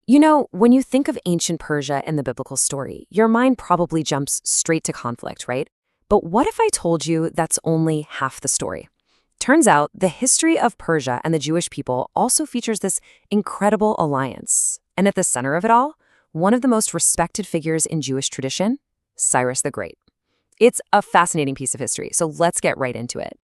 You know, when you think of ancient Persia and the biblical story, your mind probably jumps straight to conflict, right? But what if I told you that's only half the story? Turns out the history of Persia and the Jewish people also features this incredible alliance. And at the center of it all, one of the most respected figures in Jewish tradition, Cyrus the Great. It's a fascinating piece of history, so let's get right into it.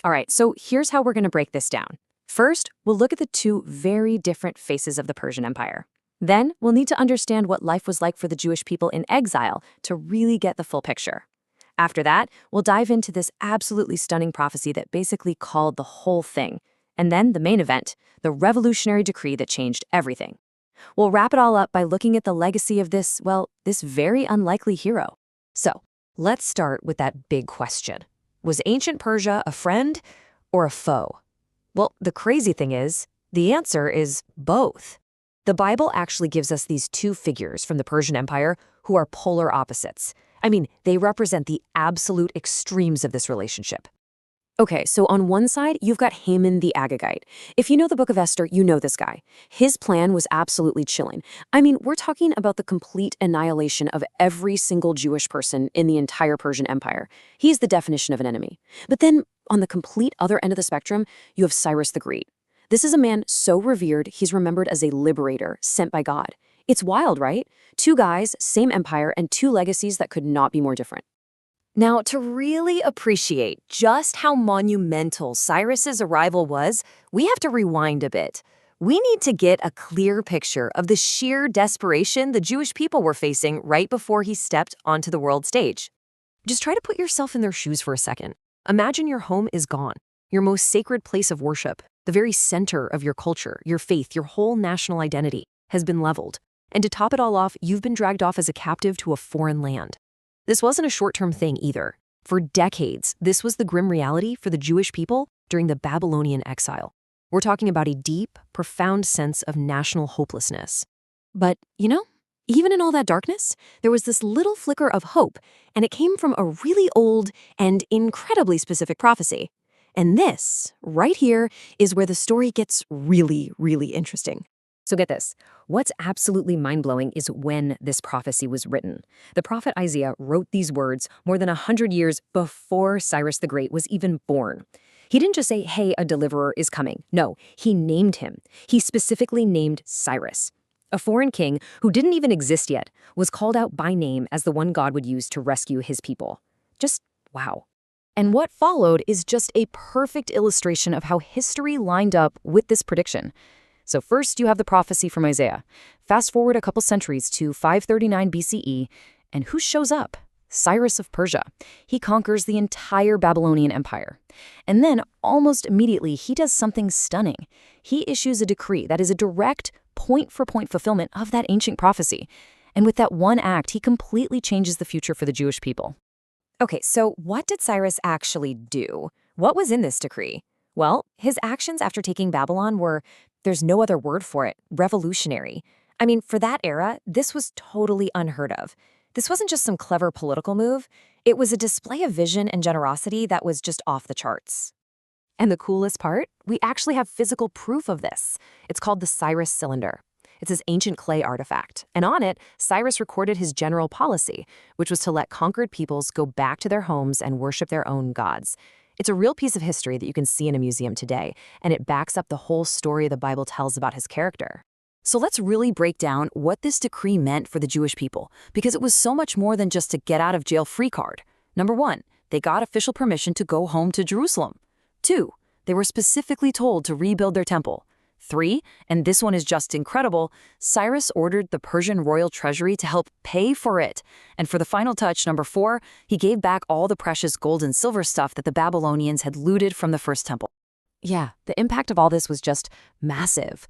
All right, so here's how we're going to break this down. First, we'll look at the two very different faces of the Persian Empire. Then, we'll need to understand what life was like for the Jewish people in exile to really get the full picture. After that, we'll dive into this absolutely stunning prophecy that basically called the whole thing. And then the main event, the revolutionary decree that changed everything. We'll wrap it all up by looking at the legacy of this very unlikely hero. So, let's start with that big question. Was ancient Persia a friend or a foe? Well, the crazy thing is, the answer is both. The Bible actually gives us these two figures from the Persian Empire who are polar opposites. I mean, they represent the absolute extremes of this relationship. Okay, so on one side, you've got Haman the Agagite. If you know the Book of Esther, you know this guy. His plan was absolutely chilling. I mean, we're talking about the complete annihilation of every single Jewish person in the entire Persian Empire. He's the definition of an enemy. But then, on the complete other end of the spectrum, you have Cyrus the Great. This is a man so revered, he's remembered as a liberator sent by God. It's wild, right? Two guys, same empire, and two legacies that could not be more different. Now, to really appreciate just how monumental Cyrus's arrival was, we have to rewind a bit. We need to get a clear picture of the sheer desperation the Jewish people were facing right before he stepped onto the world stage. Just try to put yourself in their shoes for a second. Imagine your home is gone, your most sacred place of worship, the very center of your culture, your faith, your whole national identity has been leveled. And to top it all off, you've been dragged off as a captive to a foreign land. This wasn't a short-term thing either. For decades, this was the grim reality for the Jewish people during the Babylonian exile. We're talking about a deep, profound sense of national hopelessness. But, even in all that darkness, there was this little flicker of hope, and it came from a really old and incredibly specific prophecy. And this, right here, is where the story gets really, really interesting. So get this. What's absolutely mind-blowing is when this prophecy was written. The prophet Isaiah wrote these words more than 100 years before Cyrus the Great was even born. He didn't just say, hey, a deliverer is coming. No, he named him. He specifically named Cyrus. A foreign king who didn't even exist yet was called out by name as the one God would use to rescue his people. Just wow. And what followed is just a perfect illustration of how history lined up with this prediction. So first you have the prophecy from Isaiah. Fast forward a couple centuries to 539 BCE, and who shows up? Cyrus of Persia. He conquers the entire Babylonian Empire. And then, almost immediately, he does something stunning. He issues a decree that is a direct, point-for-point fulfillment of that ancient prophecy. And with that one act, he completely changes the future for the Jewish people. Okay, so what did Cyrus actually do? What was in this decree? Well, his actions after taking Babylon were, there's no other word for it, revolutionary. I mean, for that era, this was totally unheard of. This wasn't just some clever political move. It was a display of vision and generosity that was just off the charts. And the coolest part? We actually have physical proof of this. It's called the Cyrus cylinder. It's this ancient clay artifact, and on it, Cyrus recorded his general policy, which was to let conquered peoples go back to their homes and worship their own gods. It's a real piece of history that you can see in a museum today, and it backs up the whole story the Bible tells about his character. So let's really break down what this decree meant for the Jewish people, because it was so much more than just a get-out-of-jail-free card. Number one, they got official permission to go home to Jerusalem. 2, they were specifically told to rebuild their temple. 3, and this one is just incredible, Cyrus ordered the Persian royal treasury to help pay for it. And for the final touch, number 4, he gave back all the precious gold and silver stuff that the Babylonians had looted from the first temple. Yeah, the impact of all this was just massive.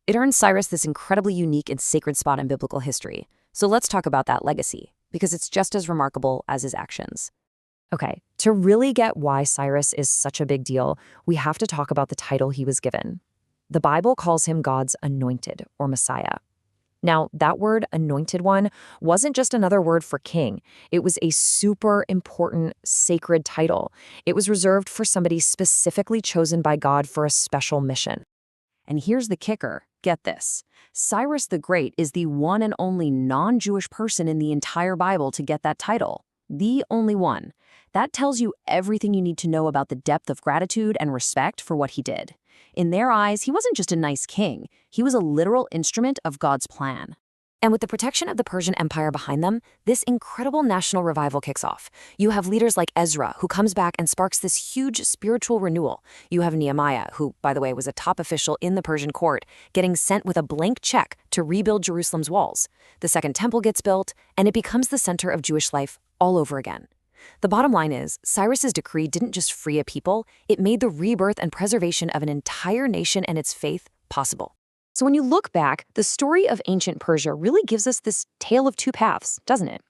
It earned Cyrus this incredibly unique and sacred spot in biblical history. So let's talk about that legacy, because it's just as remarkable as his actions. Okay, to really get why Cyrus is such a big deal, we have to talk about the title he was given. The Bible calls him God's anointed, or Messiah. Now, that word, anointed one, wasn't just another word for king. It was a super important, sacred title. It was reserved for somebody specifically chosen by God for a special mission. And here's the kicker. Get this. Cyrus the Great is the one and only non-Jewish person in the entire Bible to get that title. The only one. That tells you everything you need to know about the depth of gratitude and respect for what he did. In their eyes, he wasn't just a nice king. He was a literal instrument of God's plan. And with the protection of the Persian Empire behind them, this incredible national revival kicks off. You have leaders like Ezra, who comes back and sparks this huge spiritual renewal. You have Nehemiah, who, by the way, was a top official in the Persian court, getting sent with a blank check to rebuild Jerusalem's walls. The Second Temple gets built, and it becomes the center of Jewish life all over again. The bottom line is, Cyrus's decree didn't just free a people, it made the rebirth and preservation of an entire nation and its faith possible. So when you look back, the story of ancient Persia really gives us this tale of two paths, doesn't it?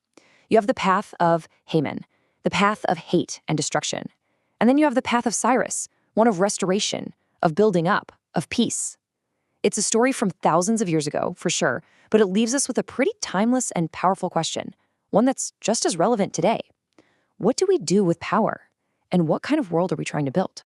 You have the path of Haman, the path of hate and destruction. And then you have the path of Cyrus, one of restoration, of building up, of peace. It's a story from thousands of years ago, for sure, but it leaves us with a pretty timeless and powerful question, one that's just as relevant today. What do we do with power? And what kind of world are we trying to build?